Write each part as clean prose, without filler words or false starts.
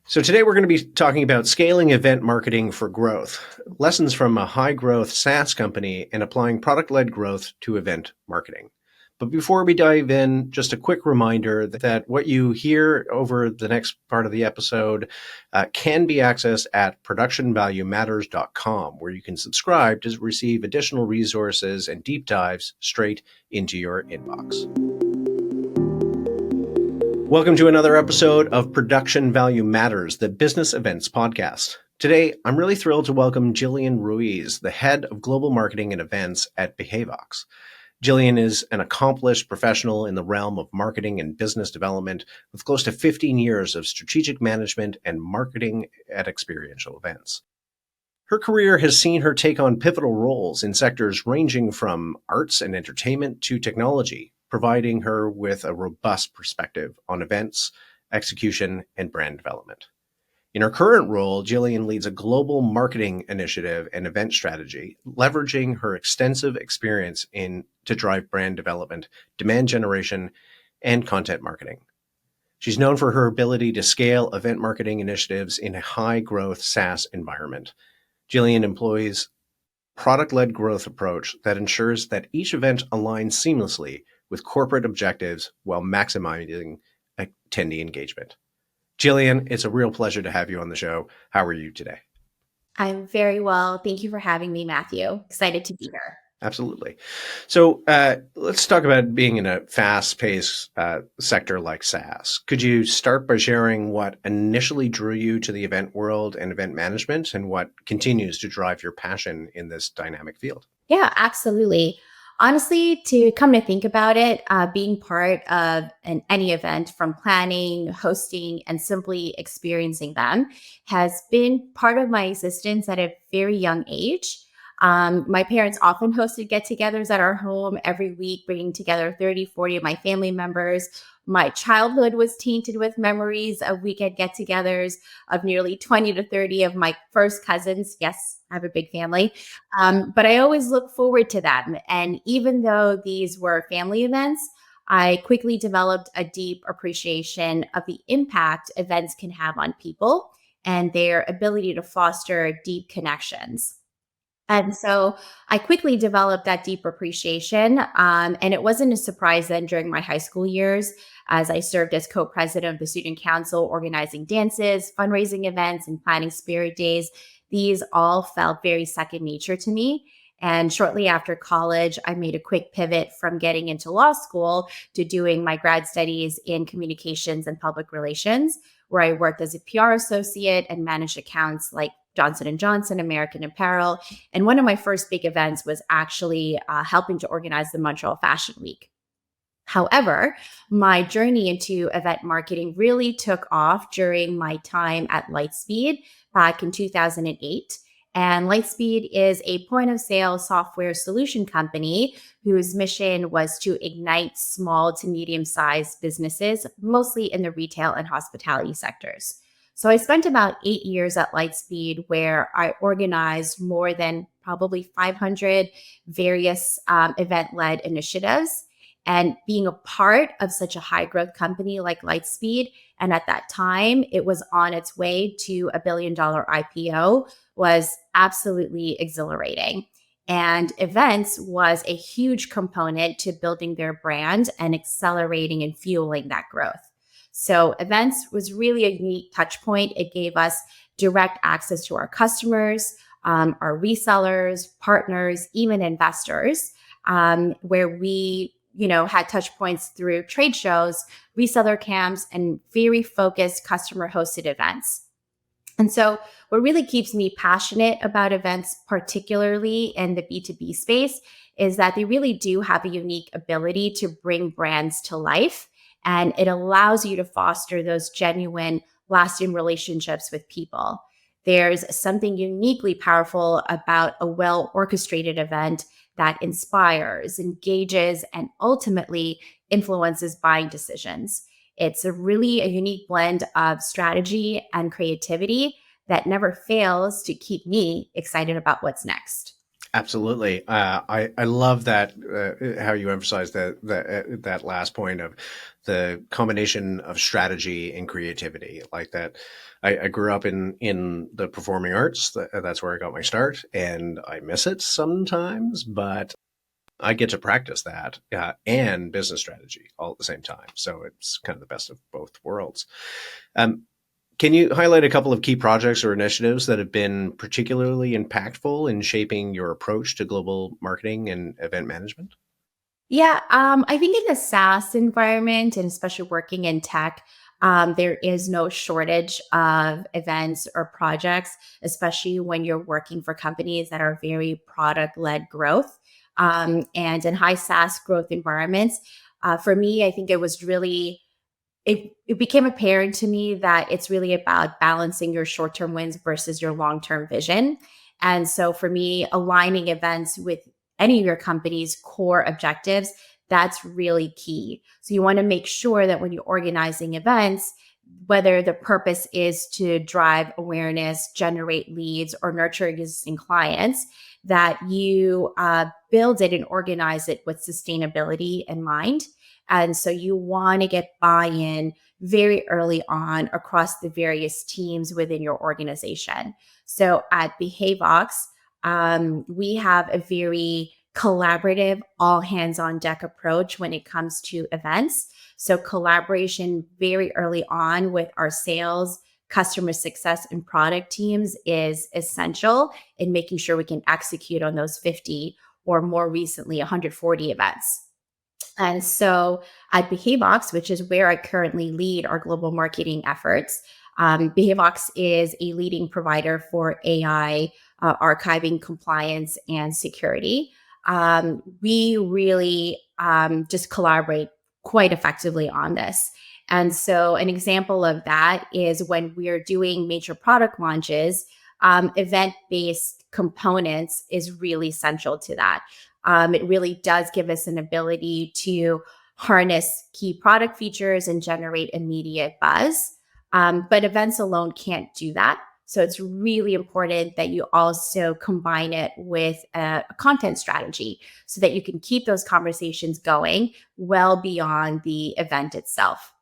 So today we're going to be talking about scaling event marketing for growth, lessons from a high growth SaaS company and applying product led growth to event marketing. But before we dive in, just a quick reminder that what you hear over the next part of the episode can be accessed at productionvaluematters.com, where you can subscribe to receive additional resources and deep dives straight into your inbox. Welcome to another episode of Production Value Matters, the business events podcast. Today, I'm really thrilled to welcome Jillian Ruiz, the head of global marketing and events at Behavox. Jillian is an accomplished professional in the realm of marketing and business development with close to 15 years of strategic management and marketing at experiential events. Her career has seen her take on pivotal roles in sectors ranging from arts and entertainment to technology, providing her with a robust perspective on events, execution, and brand development. In her current role, Jillian leads a global marketing initiative and event strategy, leveraging her extensive experience to drive brand development, demand generation, and content marketing. She's known for her ability to scale event marketing initiatives in a high-growth SaaS environment. Jillian employs a product-led growth approach that ensures that each event aligns seamlessly with corporate objectives while maximizing attendee engagement. Jillian, it's a real pleasure to have you on the show. How are you today? I'm very well. Thank you for having me, Matthew. Excited to be here. Absolutely. So let's talk about being in a fast-paced sector like SaaS. Could you start by sharing what initially drew you to the event world and event management and what continues to drive your passion in this dynamic field? Yeah, absolutely. Honestly, to come to think about it, being part of any event from planning, hosting, and simply experiencing them has been part of my existence at a very young age. My parents often hosted get-togethers at our home every week, bringing together 30, 40 of my family members. My childhood was tainted with memories of weekend get-togethers of nearly 20 to 30 of my first cousins. Yes, I have a big family. But I always look forward to them. And even though these were family events, I quickly developed a deep appreciation of the impact events can have on people and their ability to foster deep connections. And so I quickly developed that deep appreciation. And it wasn't a surprise then during my high school years, as I served as co-president of the student council, organizing dances, fundraising events, and planning spirit days. These all felt very second nature to me. And shortly after college, I made a quick pivot from getting into law school to doing my grad studies in communications and public relations, where I worked as a PR associate and managed accounts like Johnson and Johnson, American Apparel. And one of my first big events was actually helping to organize the Montreal Fashion Week. However, my journey into event marketing really took off during my time at Lightspeed back in 2008. And Lightspeed is a point of sale software solution company whose mission was to ignite small to medium sized businesses, mostly in the retail and hospitality sectors. So I spent about 8 years at Lightspeed, where I organized more than probably 500 various event-led initiatives. And being a part of such a high-growth company like Lightspeed, and at that time, it was on its way to a billion-dollar IPO, was absolutely exhilarating. And events was a huge component to building their brand and accelerating and fueling that growth. So events was really a unique touch point. It gave us direct access to our customers, our resellers, partners, even investors, where we had touch points through trade shows, reseller camps, and very focused customer hosted events. And so what really keeps me passionate about events, particularly in the B2B space, is that they really do have a unique ability to bring brands to life. And it allows you to foster those genuine, lasting relationships with people. There's something uniquely powerful about a well-orchestrated event that inspires, engages, and ultimately influences buying decisions. It's a unique blend of strategy and creativity that never fails to keep me excited about what's next. Absolutely. I love that how you emphasize that last point of the combination of strategy and creativity. Like that, I grew up in the performing arts. That's where I got my start, and I miss it sometimes, but I get to practice that and business strategy all at the same time. So it's kind of the best of both worlds. Um, can you highlight a couple of key projects or initiatives that have been particularly impactful in shaping your approach to global marketing and event management? Yeah, I think in the SaaS environment and especially working in tech, there is no shortage of events or projects, especially when you're working for companies that are very product led growth. And in high SaaS growth environments, for me, I think it became apparent to me that it's really about balancing your short-term wins versus your long-term vision. And so for me, aligning events with any of your company's core objectives, that's really key. So you want to make sure that when you're organizing events, whether the purpose is to drive awareness, generate leads, or nurture existing clients, that you build it and organize it with sustainability in mind. And so you want to get buy in very early on across the various teams within your organization. So at Behavox, we have a very collaborative, all hands on deck approach when it comes to events. So, collaboration very early on with our sales, customer success, and product teams is essential in making sure we can execute on those 50 or more recently 140 events. And so at Behavox, which is where I currently lead our global marketing efforts, Behavox is a leading provider for AI archiving, compliance, and security. We really just collaborate quite effectively on this. And so, an example of that is when we're doing major product launches, event based components is really central to that. It really does give us an ability to harness key product features and generate immediate buzz. But events alone can't do that. So it's really important that you also combine it with a content strategy so that you can keep those conversations going well beyond the event itself.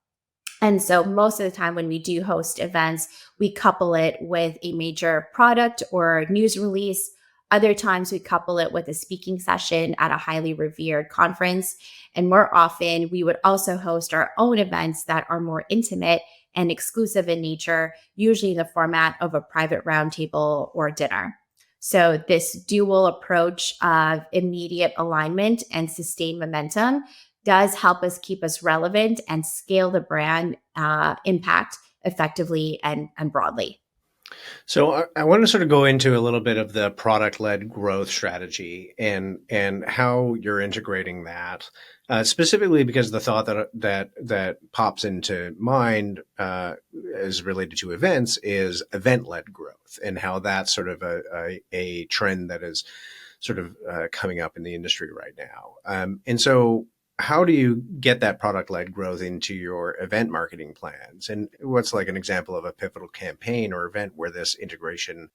And so most of the time when we do host events, we couple it with a major product or news release. Other times we couple it with a speaking session at a highly revered conference. And more often, we would also host our own events that are more intimate and exclusive in nature, usually in the format of a private roundtable or dinner. So, this dual approach of immediate alignment and sustained momentum does help us keep us relevant and scale the brand impact effectively and broadly. So I want to sort of go into a little bit of the product-led growth strategy and how you're integrating that, specifically because the thought that pops into mind as related to events is event-led growth and how that's sort of a trend that is sort of coming up in the industry right now. And so how do you get that product led growth into your event marketing plans? And what's like an example of a pivotal campaign or event where this integration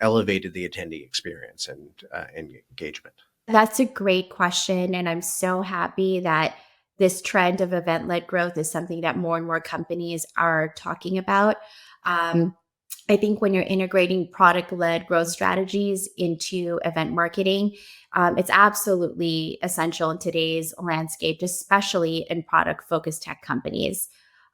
elevated the attendee experience and engagement? That's a great question. And I'm so happy that this trend of event led growth is something that more and more companies are talking about. Um, I think when you're integrating product led growth strategies into event marketing, it's absolutely essential in today's landscape, especially in product focused tech companies.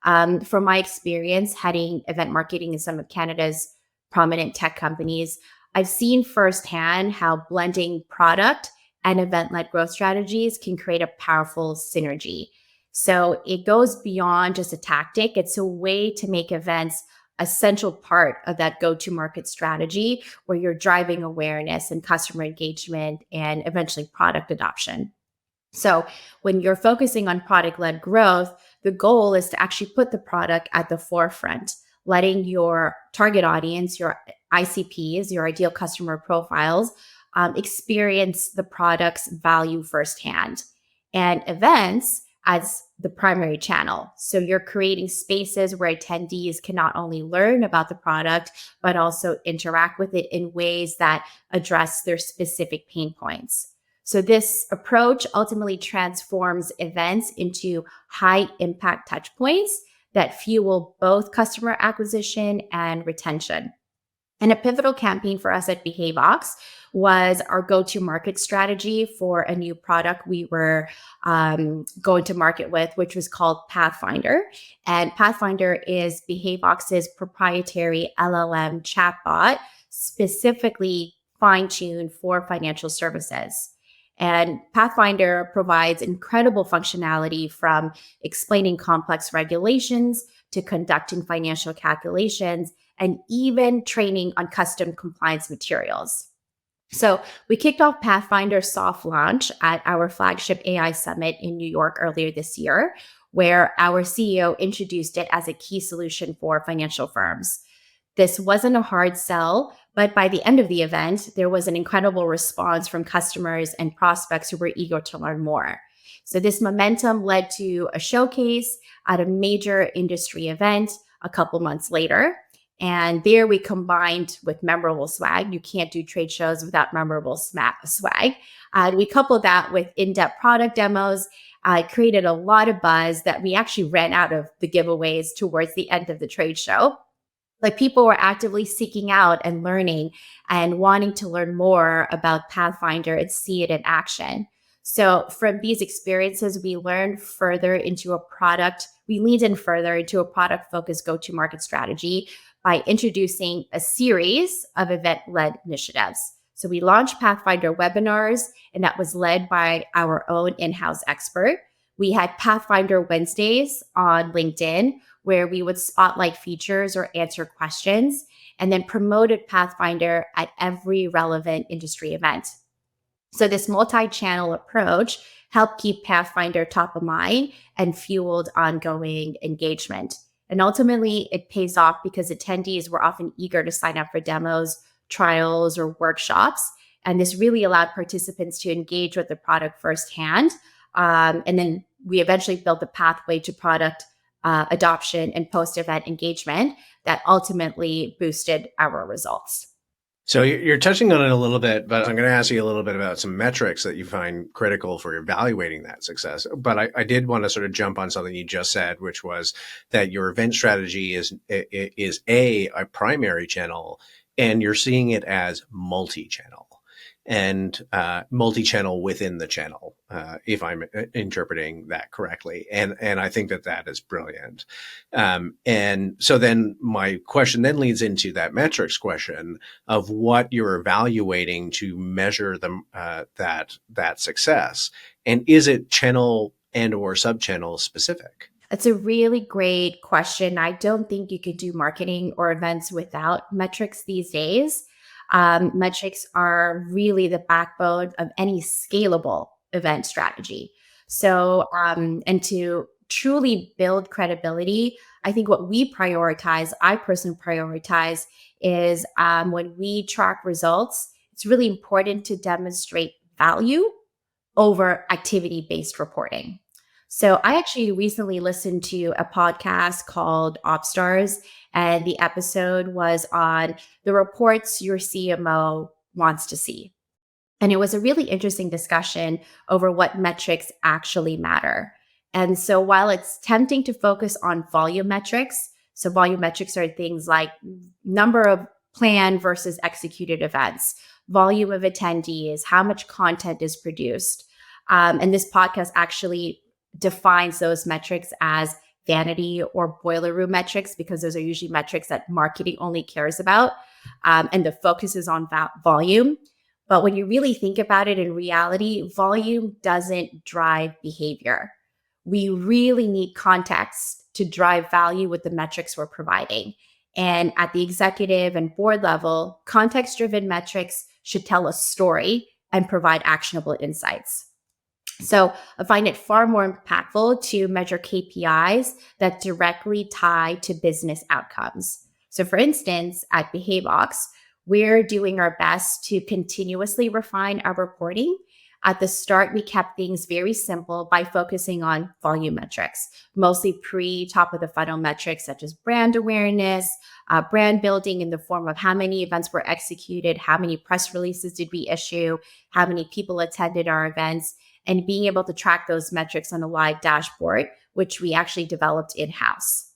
From my experience heading event marketing in some of Canada's prominent tech companies, I've seen firsthand how blending product and event led growth strategies can create a powerful synergy. So it goes beyond just a tactic, it's a way to make events a central part of that go to market strategy where you're driving awareness and customer engagement and eventually product adoption. So, when you're focusing on product led growth, the goal is to actually put the product at the forefront, letting your target audience, your ICPs, your ideal customer profiles, experience the product's value firsthand. And events, as the primary channel. So you're creating spaces where attendees can not only learn about the product, but also interact with it in ways that address their specific pain points. So this approach ultimately transforms events into high impact touch points that fuel both customer acquisition and retention. And a pivotal campaign for us at Behavox was our go-to market strategy for a new product we were going to market with, which was called Pathfinder. And Pathfinder is Behavox's proprietary LLM chatbot, specifically fine-tuned for financial services. And Pathfinder provides incredible functionality from explaining complex regulations to conducting financial calculations and even training on custom compliance materials. So we kicked off Pathfinder soft launch at our flagship AI summit in New York earlier this year, where our CEO introduced it as a key solution for financial firms. This wasn't a hard sell, but by the end of the event, there was an incredible response from customers and prospects who were eager to learn more. So this momentum led to a showcase at a major industry event a couple months later. And there we combined with memorable swag. You can't do trade shows without memorable swag. We coupled that with in-depth product demos, created a lot of buzz that we actually ran out of the giveaways towards the end of the trade show. Like people were actively seeking out and learning and wanting to learn more about Pathfinder and see it in action. So from these experiences, we leaned in further into a product-focused go-to-market strategy by introducing a series of event-led initiatives. So we launched Pathfinder webinars, and that was led by our own in-house expert. We had Pathfinder Wednesdays on LinkedIn, where we would spotlight features or answer questions, and then promoted Pathfinder at every relevant industry event. So this multi-channel approach helped keep Pathfinder top of mind and fueled ongoing engagement. And ultimately, it pays off because attendees were often eager to sign up for demos, trials, or workshops. And this really allowed participants to engage with the product firsthand. And then we eventually built the pathway to product adoption and post-event engagement that ultimately boosted our results. So you're touching on it a little bit, but I'm going to ask you a little bit about some metrics that you find critical for evaluating that success. But I did want to sort of jump on something you just said, which was that your event strategy is a primary channel, and you're seeing it as multi-channel and multi-channel within the channel, if I'm interpreting that correctly. And I think that is brilliant. And so then my question then leads into that metrics question of what you're evaluating to measure that success. And is it channel and or sub-channel specific? That's a really great question. I don't think you could do marketing or events without metrics these days. Metrics are really the backbone of any scalable event strategy. So, and to truly build credibility, I think what I personally prioritize is when we track results, it's really important to demonstrate value over activity-based reporting. So I actually recently listened to a podcast called OpStars, and the episode was on the reports your CMO wants to see. And it was a really interesting discussion over what metrics actually matter. And so while it's tempting to focus on volume metrics, so volume metrics are things like number of planned versus executed events, volume of attendees, how much content is produced. And this podcast actually defines those metrics as vanity or boiler room metrics, because those are usually metrics that marketing only cares about. And the focus is on volume. But when you really think about it in reality, volume doesn't drive behavior. We really need context to drive value with the metrics we're providing. And at the executive and board level, context-driven metrics should tell a story and provide actionable insights. So I find it far more impactful to measure KPIs that directly tie to business outcomes. So for instance, at Behavox, we're doing our best to continuously refine our reporting. At the start, we kept things very simple by focusing on volume metrics, mostly top of the funnel metrics such as brand awareness, brand building in the form of how many events were executed, how many press releases did we issue, how many people attended our events, and being able to track those metrics on a live dashboard, which we actually developed in-house.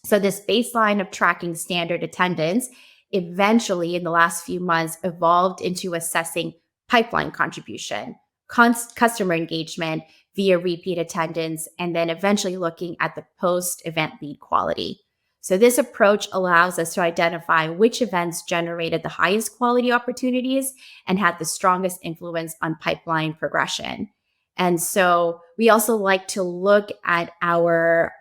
So this baseline of tracking standard attendance eventually in the last few months evolved into assessing pipeline contribution, customer engagement via repeat attendance, and then eventually looking at the post-event lead quality. So this approach allows us to identify which events generated the highest quality opportunities and had the strongest influence on pipeline progression. And so we also like to look at our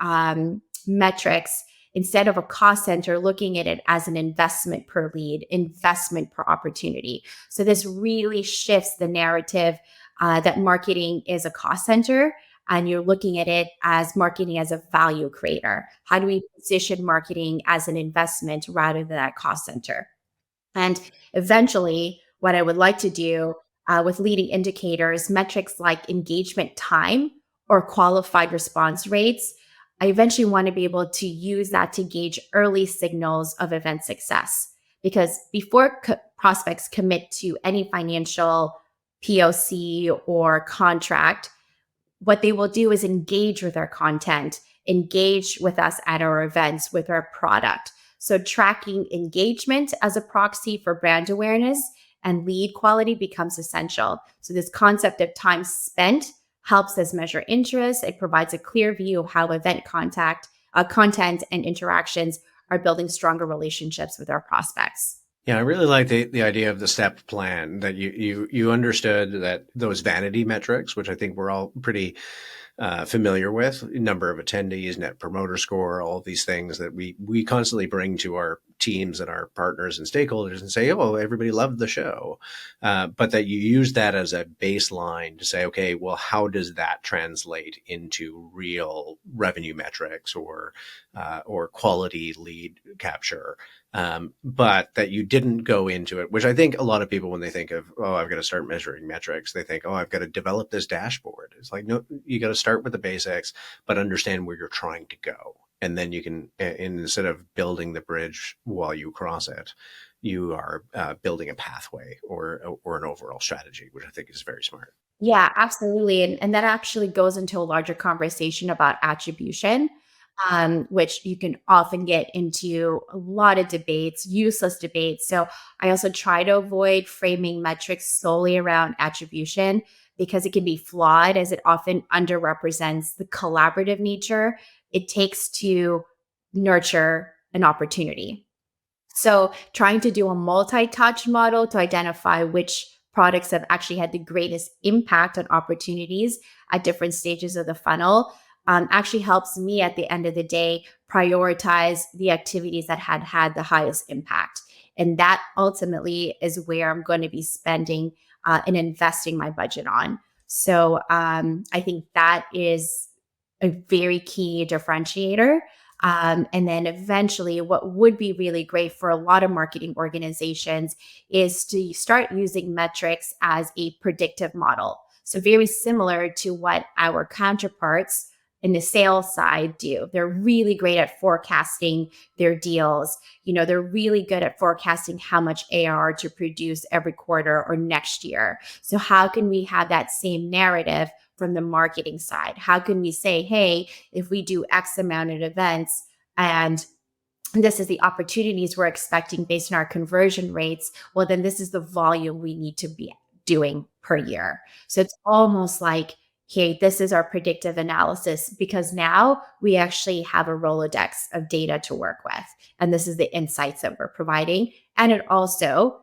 metrics instead of a cost center, looking at it as an investment per lead, investment per opportunity. So this really shifts the narrative that marketing is a cost center, and you're looking at it as marketing as a value creator. How do we position marketing as an investment rather than a cost center? And eventually, what I would like to do with leading indicators, metrics like engagement time or qualified response rates, I eventually want to be able to use that to gauge early signals of event success. Because before prospects commit to any financial POC or contract, what they will do is engage with our content, engage with us at our events, with our product. So tracking engagement as a proxy for brand awareness and lead quality becomes essential. So this concept of time spent helps us measure interest. It provides a clear view of how event content and interactions are building stronger relationships with our prospects. Yeah, I really like the idea of the step plan, that you understood that those vanity metrics, which I think we're all pretty familiar with, number of attendees, net promoter score, all of these things that we constantly bring to our teams and our partners and stakeholders and say, oh, everybody loved the show. But that you use that as a baseline to say, okay, well, how does that translate into real revenue metrics or quality lead capture? But that you didn't go into it, which I think a lot of people, when they think of, oh, I've got to start measuring metrics, they think, oh, I've got to develop this dashboard. It's like, no, you got to start with the basics, but understand where you're trying to go. And then you can, instead of building the bridge while you cross it, you are building a pathway or an overall strategy, which I think is very smart. Yeah, absolutely. And that actually goes into a larger conversation about attribution, which you can often get into a lot of debates, useless debates. So I also try to avoid framing metrics solely around attribution because it can be flawed as it often underrepresents the collaborative nature it takes to nurture an opportunity. So trying to do a multi-touch model to identify which products have actually had the greatest impact on opportunities at different stages of the funnel actually helps me at the end of the day prioritize the activities that had the highest impact. And that ultimately is where I'm going to be spending and investing my budget on. So I think that is a very key differentiator. And then eventually, what would be really great for a lot of marketing organizations is to start using metrics as a predictive model. So, very similar to what our counterparts in the sales side do. They're really great at forecasting their deals. They're really good at forecasting how much ARR to produce every quarter or next year. So, how can we have that same narrative from the marketing side? How can we say, hey, if we do X amount of events and this is the opportunities we're expecting based on our conversion rates, well, then this is the volume we need to be doing per year. So it's almost like, hey, this is our predictive analysis because now we actually have a Rolodex of data to work with. And this is the insights that we're providing. And it also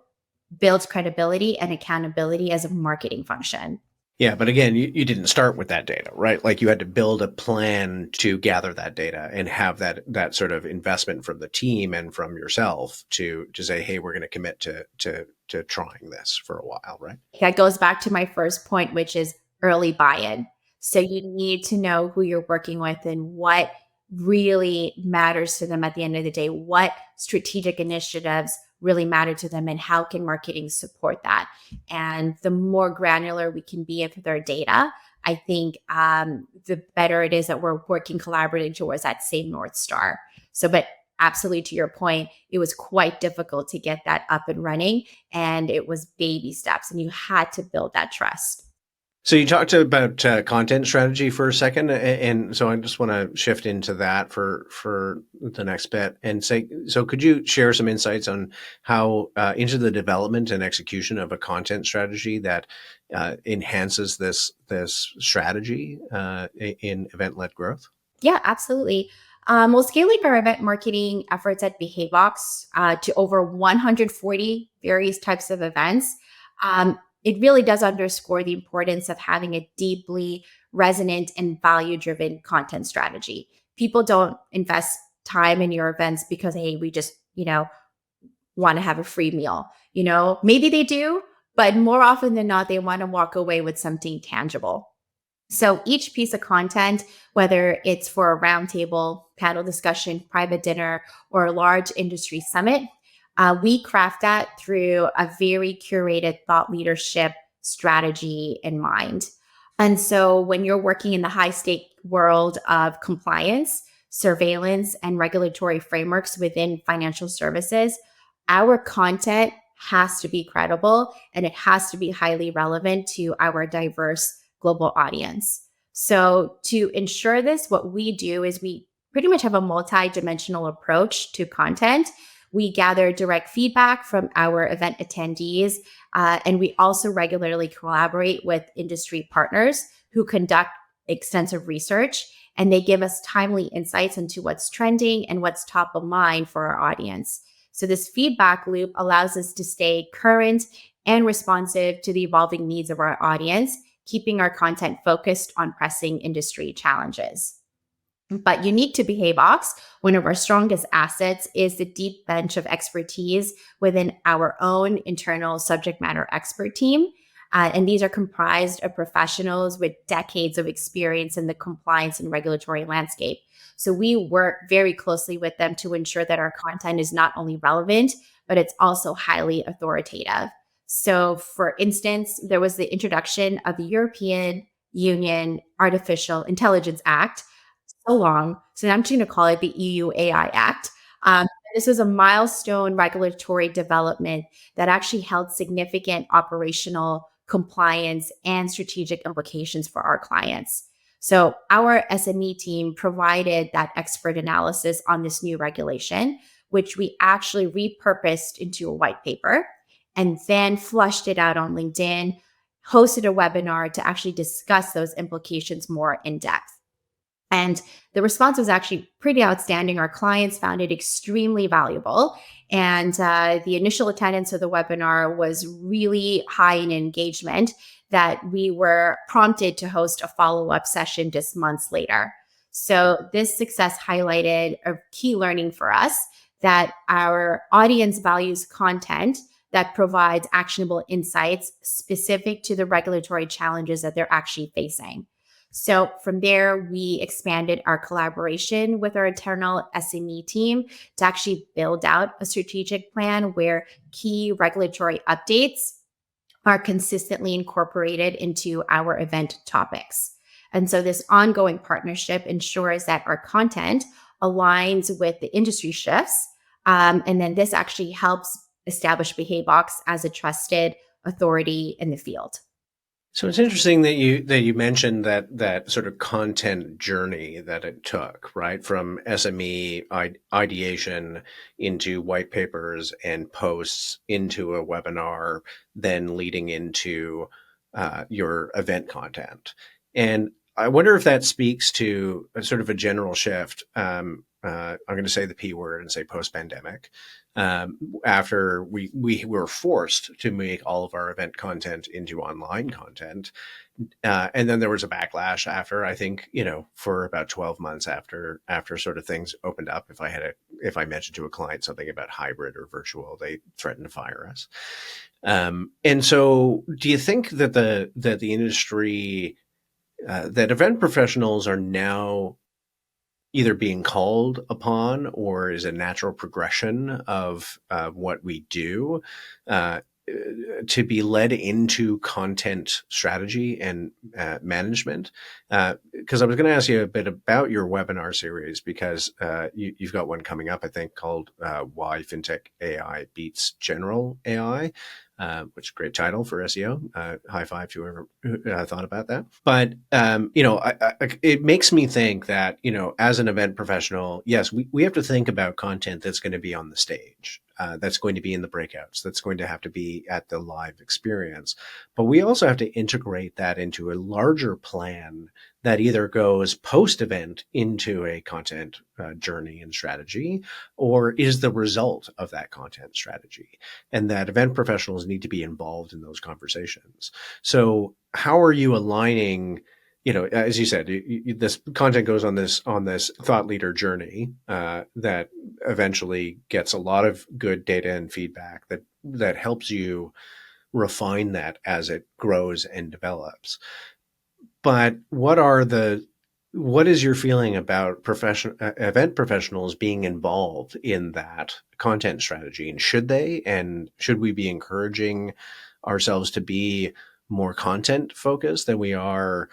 builds credibility and accountability as a marketing function. Yeah, but again, you didn't start with that data, right? Like you had to build a plan to gather that data and have that sort of investment from the team and from yourself to say, hey, we're going to commit to trying this for a while, right? That goes back to my first point, which is early buy-in. So you need to know who you're working with and what really matters to them at the end of the day, what strategic initiatives really matter to them, and how can marketing support that. And the more granular we can be with our data, I think the better it is that we're working collaboratively towards that same North Star. So, but absolutely to your point, it was quite difficult to get that up and running, and it was baby steps, and you had to build that trust. So you talked about content strategy for a second, and so I just want to shift into that for the next bit and say, so could you share some insights on how into the development and execution of a content strategy that enhances this strategy in event-led growth? Yeah, absolutely. Well, scaling our event marketing efforts at Behavox to over 140 various types of events, it really does underscore the importance of having a deeply resonant and value driven content strategy. People don't invest time in your events because, hey, we just, want to have a free meal. Maybe they do, but more often than not, they want to walk away with something tangible. So each piece of content, whether it's for a roundtable, panel discussion, private dinner, or a large industry summit, we craft that through a very curated thought leadership strategy in mind. And so when you're working in the high stake world of compliance, surveillance, and regulatory frameworks within financial services, our content has to be credible and it has to be highly relevant to our diverse global audience. So, to ensure this, what we do is we pretty much have a multi-dimensional approach to content. We gather direct feedback from our event attendees, and we also regularly collaborate with industry partners who conduct extensive research, and they give us timely insights into what's trending and what's top of mind for our audience. So, this feedback loop allows us to stay current and responsive to the evolving needs of our audience, keeping our content focused on pressing industry challenges. But unique to Behavox, one of our strongest assets is the deep bench of expertise within our own internal subject matter expert team. And these are comprised of professionals with decades of experience in the compliance and regulatory landscape. So we work very closely with them to ensure that our content is not only relevant, but it's also highly authoritative. So, for instance, there was the introduction of the European Union Artificial Intelligence Act, so long. So I'm just going to call it the EU AI Act. This was a milestone regulatory development that actually held significant operational compliance and strategic implications for our clients. So our SME team provided that expert analysis on this new regulation, which we actually repurposed into a white paper and then flushed it out on LinkedIn, hosted a webinar to actually discuss those implications more in depth. And the response was actually pretty outstanding. Our clients found it extremely valuable. And the initial attendance of the webinar was really high in engagement that we were prompted to host a follow-up session just months later. So this success highlighted a key learning for us that our audience values content that provides actionable insights specific to the regulatory challenges that they're actually facing. So from there, we expanded our collaboration with our internal SME team to actually build out a strategic plan where key regulatory updates are consistently incorporated into our event topics. And so this ongoing partnership ensures that our content aligns with the industry shifts. And then this actually helps establish Behavox as a trusted authority in the field. So it's interesting that you mentioned that sort of content journey that it took, right? From SME ideation into white papers and posts into a webinar, then leading into your event content. And I wonder if that speaks to a sort of a general shift. I'm going to say the P word and say post-pandemic. After we were forced to make all of our event content into online content. And then there was a backlash after, I think, for about 12 months after sort of things opened up. If I mentioned to a client something about hybrid or virtual, they threatened to fire us. And so do you think that the industry, that event professionals are now either being called upon or is a natural progression of what we do, uh, to be led into content strategy and management. Because I was going to ask you a bit about your webinar series, because you've got one coming up, I think, called Why FinTech AI Beats General AI. Which is a great title for SEO. High five to whoever thought about that. But it makes me think that, as an event professional, yes, we have to think about content that's going to be on the stage, that's going to be in the breakouts, that's going to have to be at the live experience. But we also have to integrate that into a larger plan that either goes post-event into a content journey and strategy, or is the result of that content strategy, and that event professionals need to be involved in those conversations. So how are you aligning, as you said, this content goes on this thought leader journey that eventually gets a lot of good data and feedback that helps you refine that as it grows and develops. But what is your feeling about event professionals being involved in that content strategy? And should we be encouraging ourselves to be more content focused than we are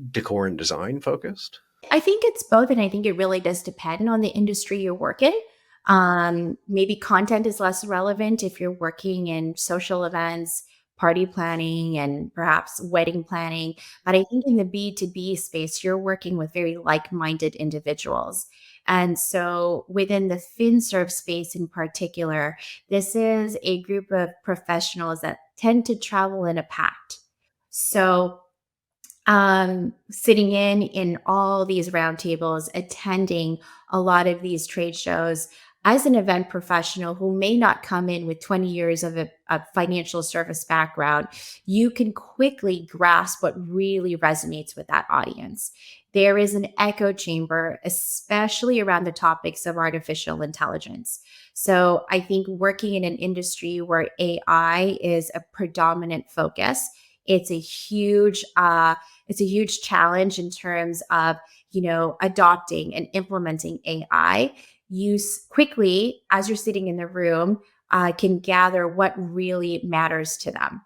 decor and design focused? I think it's both, and I think it really does depend on the industry you work in. Maybe content is less relevant if you're working in social events, party planning, and perhaps wedding planning. But I think in the B2B space, you're working with very like-minded individuals. And so within the FinServe space in particular, this is a group of professionals that tend to travel in a pack. So sitting in all these roundtables, attending a lot of these trade shows as an event professional who may not come in with 20 years of a financial service background, you can quickly grasp what really resonates with that audience. There is an echo chamber, especially around the topics of artificial intelligence. So I think working in an industry where AI is a predominant focus, it's a huge challenge in terms of, adopting and implementing AI. You quickly, as you're sitting in the room, can gather what really matters to them.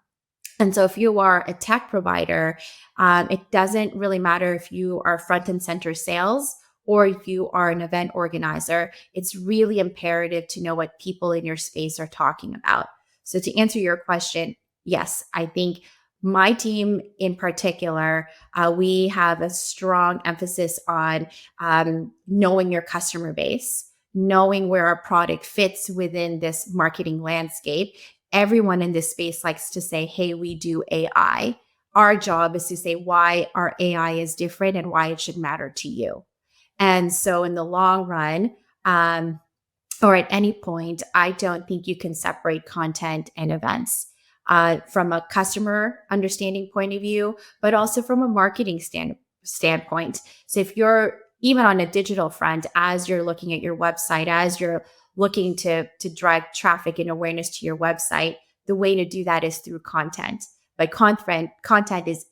And so if you are a tech provider, it doesn't really matter if you are front and center sales or if you are an event organizer. It's really imperative to know what people in your space are talking about. So to answer your question, yes, I think my team in particular, we have a strong emphasis on knowing your customer base, knowing where our product fits within this marketing landscape. Everyone in this space likes to say, hey, we do AI. Our job is to say why our AI is different and why it should matter to you. And so in the long run, or at any point, I don't think you can separate content and events from a customer understanding point of view, but also from a marketing standpoint. So if you're even on a digital front, as you're looking at your website, as you're looking to drive traffic and awareness to your website, the way to do that is through content. But content is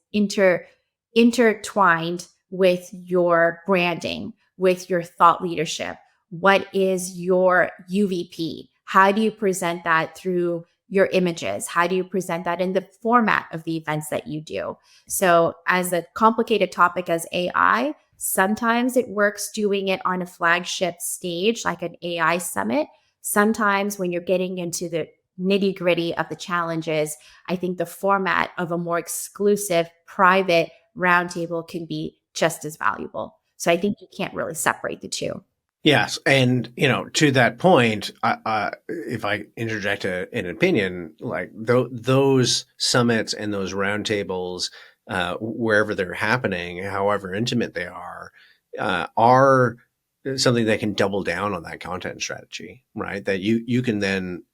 intertwined with your branding, with your thought leadership. What is your UVP? How do you present that through your images? How do you present that in the format of the events that you do? So as a complicated topic as AI, sometimes it works doing it on a flagship stage like an AI summit. Sometimes when you're getting into the nitty gritty of the challenges, I think the format of a more exclusive private roundtable can be just as valuable. So I think you can't really separate the two. Yes, and to that point, if I interject an opinion, like those summits and those roundtables, wherever they're happening, however intimate they are something that can double down on that content strategy, right? That you can then,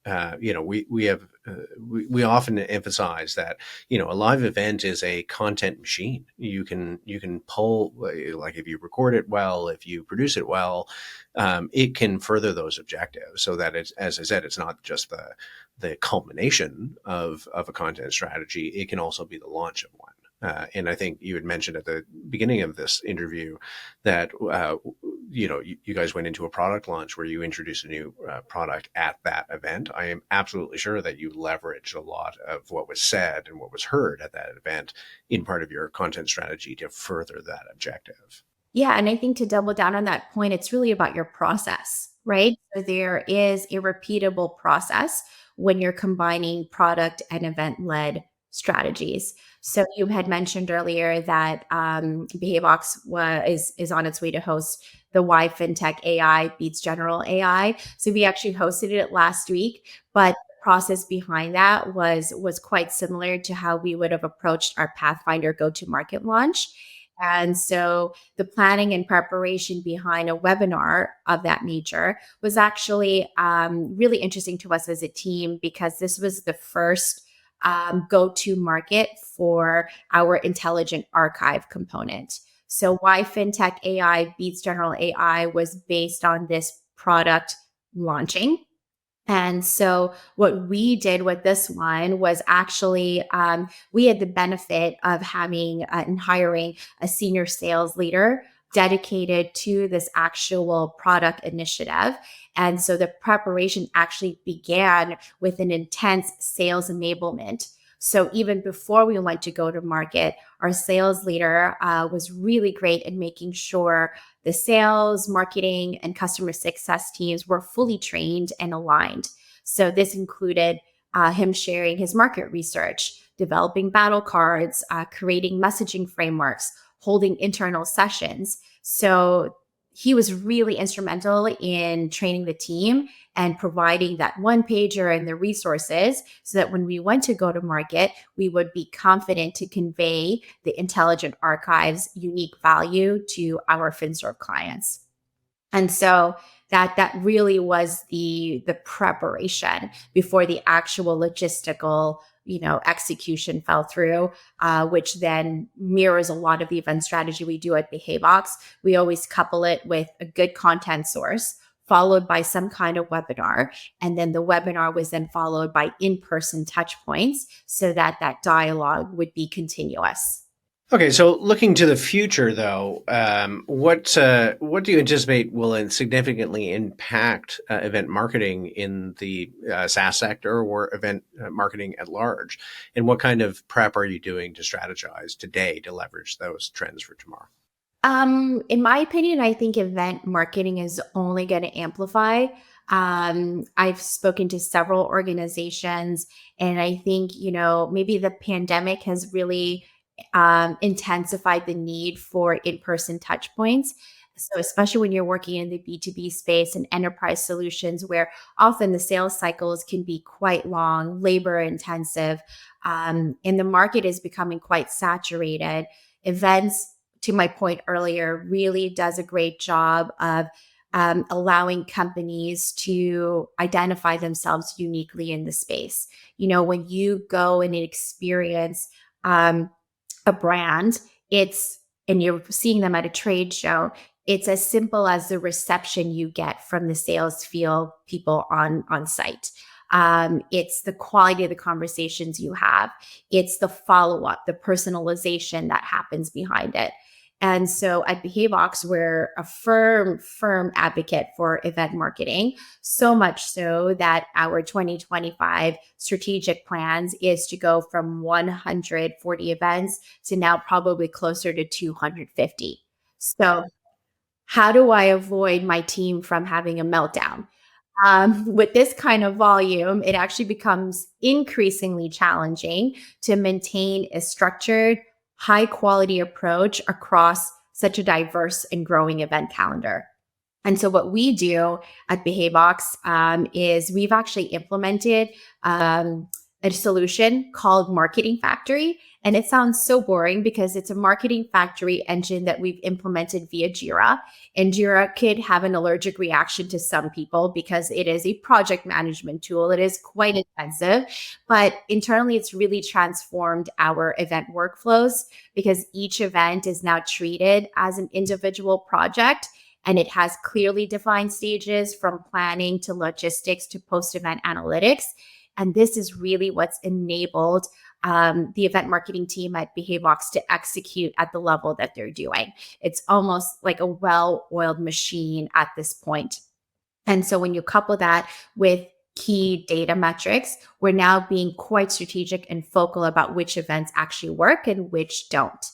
we often emphasize that, a live event is a content machine. You can pull, like if you record it well, if you produce it well, it can further those objectives so that it's, as I said, it's not just the culmination of a content strategy. It can also be the launch of one. And I think you had mentioned at the beginning of this interview that you guys went into a product launch where you introduced a new product at that event. I am absolutely sure that you leveraged a lot of what was said and what was heard at that event in part of your content strategy to further that objective. Yeah. And I think to double down on that point, it's really about your process, right? So there is a repeatable process when you're combining product and event led strategies. So you had mentioned earlier that Behavox is on its way to host the Why FinTech AI Beats General AI. So we actually hosted it last week, but the process behind that was quite similar to how we would have approached our Pathfinder go to market launch. And so the planning and preparation behind a webinar of that nature was actually really interesting to us as a team because this was the first go to market for our intelligent archive component. So, why FinTech AI Beats General AI was based on this product launching. And so, what we did with this one was actually we had the benefit of having and hiring a senior sales leader dedicated to this actual product initiative. And so, the preparation actually began with an intense sales enablement. So, even before we went to go to market, our sales leader was really great in making sure the sales, marketing, and customer success teams were fully trained and aligned. So this included him sharing his market research, developing battle cards, creating messaging frameworks, holding internal sessions. So he was really instrumental in training the team and providing that one pager and the resources so that when we went to go to market, we would be confident to convey the intelligent archive's unique value to our FinServe clients. And so that really was the preparation before the actual logistical execution fell through, which then mirrors a lot of the event strategy we do at Behavox. We always couple it with a good content source followed by some kind of webinar. And then the webinar was then followed by in-person touch points so that that dialogue would be continuous. Okay, so looking to the future, though, what do you anticipate will significantly impact event marketing in the SaaS sector or event marketing at large? And what kind of prep are you doing to strategize today to leverage those trends for tomorrow? In my opinion, I think event marketing is only going to amplify. I've spoken to several organizations, and I think, maybe the pandemic has really intensified the need for in-person touch points. So, especially when you're working in the B2B space and enterprise solutions, where often the sales cycles can be quite long, labor intensive, and the market is becoming quite saturated. Events, to my point earlier, really does a great job of allowing companies to identify themselves uniquely in the space. When you go and experience a brand, and you're seeing them at a trade show, it's as simple as the reception you get from the sales field people on site. It's the quality of the conversations you have. It's the follow-up, the personalization that happens behind it. And so at Behavox, we're a firm advocate for event marketing, so much so that our 2025 strategic plans is to go from 140 events to now probably closer to 250. So how do I avoid my team from having a meltdown? With this kind of volume, it actually becomes increasingly challenging to maintain a structured, high quality approach across such a diverse and growing event calendar. And so, what we do at Behavox is we've actually implemented a solution called Marketing Factory. And it sounds so boring because it's a marketing factory engine that we've implemented via Jira. And Jira could have an allergic reaction to some people because it is a project management tool. It is quite intensive, but internally it's really transformed our event workflows because each event is now treated as an individual project. And it has clearly defined stages from planning to logistics to post-event analytics. And this is really what's enabled the event marketing team at Behavox to execute at the level that they're doing. It's almost like a well-oiled machine at this point. And so when you couple that with key data metrics, we're now being quite strategic and focal about which events actually work and which don't.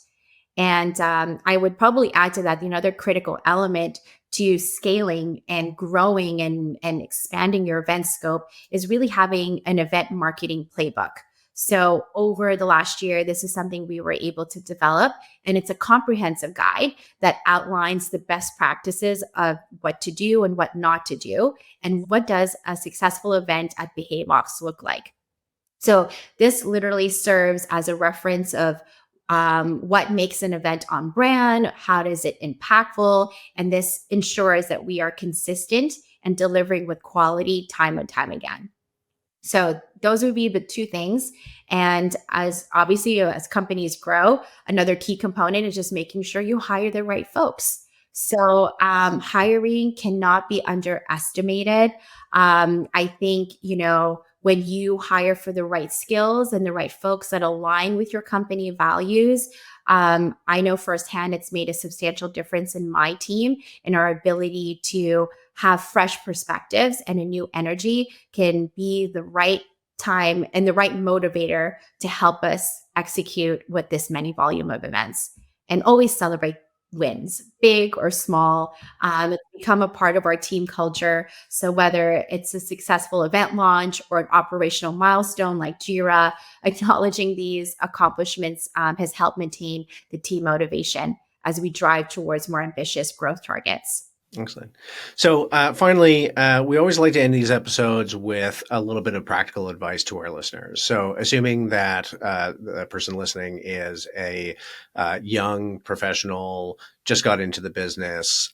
And I would probably add to that, the another critical element to scaling and growing and expanding your event scope is really having an event marketing playbook. So over the last year, this is something we were able to develop, and it's a comprehensive guide that outlines the best practices of what to do and what not to do, and what does a successful event at Behavox look like. So this literally serves as a reference of what makes an event on brand, how is it impactful, and this ensures that we are consistent and delivering with quality time and time again. So those would be the two things. And as companies grow, another key component is just making sure you hire the right folks. So hiring cannot be underestimated. I think, when you hire for the right skills and the right folks that align with your company values, I know firsthand it's made a substantial difference in my team, and our ability to have fresh perspectives and a new energy can be the right time and the right motivator to help us execute with this many volume of events, and always celebrate wins, big or small. It's become a part of our team culture. So whether it's a successful event launch or an operational milestone like Jira, acknowledging these accomplishments has helped maintain the team motivation as we drive towards more ambitious growth targets. Excellent. So finally, we always like to end these episodes with a little bit of practical advice to our listeners. So assuming that the person listening is a young professional, just got into the business,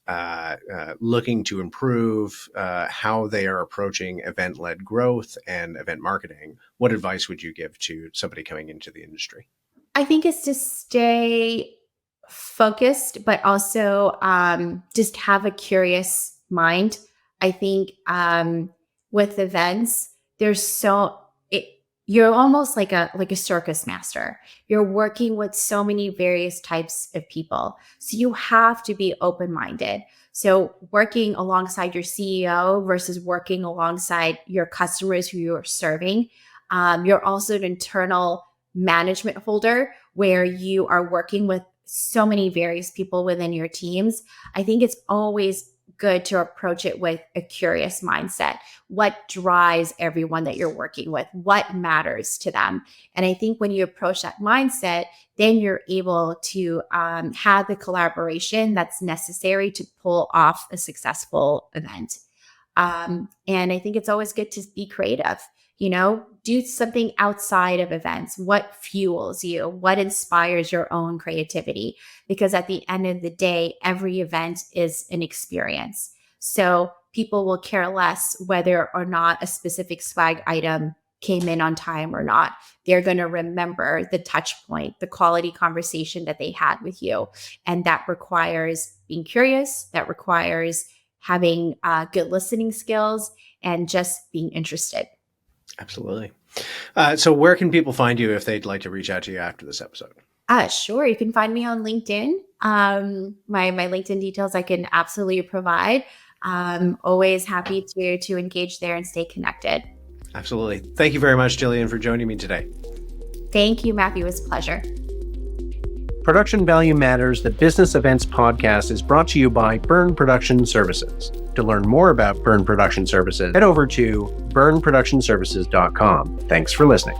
looking to improve how they are approaching event-led growth and event marketing, what advice would you give to somebody coming into the industry? I think it's to stay focused, but also just have a curious mind. I think with events, you're almost like a circus master. You're working with so many various types of people, so you have to be open-minded. So working alongside your CEO versus working alongside your customers who you're serving. You're also an internal management holder where you are working with so many various people within your teams. I think it's always good to approach it with a curious mindset. What drives everyone that you're working with? What matters to them? And I think when you approach that mindset, then you're able to have the collaboration that's necessary to pull off a successful event. And I think it's always good to be creative. Do something outside of events. What fuels you? What inspires your own creativity? Because at the end of the day, every event is an experience. So people will care less whether or not a specific swag item came in on time or not. They're going to remember the touch point, the quality conversation that they had with you. And that requires being curious. That requires having good listening skills and just being interested. Absolutely. So where can people find you if they'd like to reach out to you after this episode? Sure. You can find me on LinkedIn. My LinkedIn details I can absolutely provide. Always happy to engage there and stay connected. Absolutely. Thank you very much, Jillian, for joining me today. Thank you, Matthew. It was a pleasure. Production Value Matters, the Business Events Podcast, is brought to you by Byrne Production Services. To learn more about Byrne Production Services, head over to byrneproductionservices.com. Thanks for listening.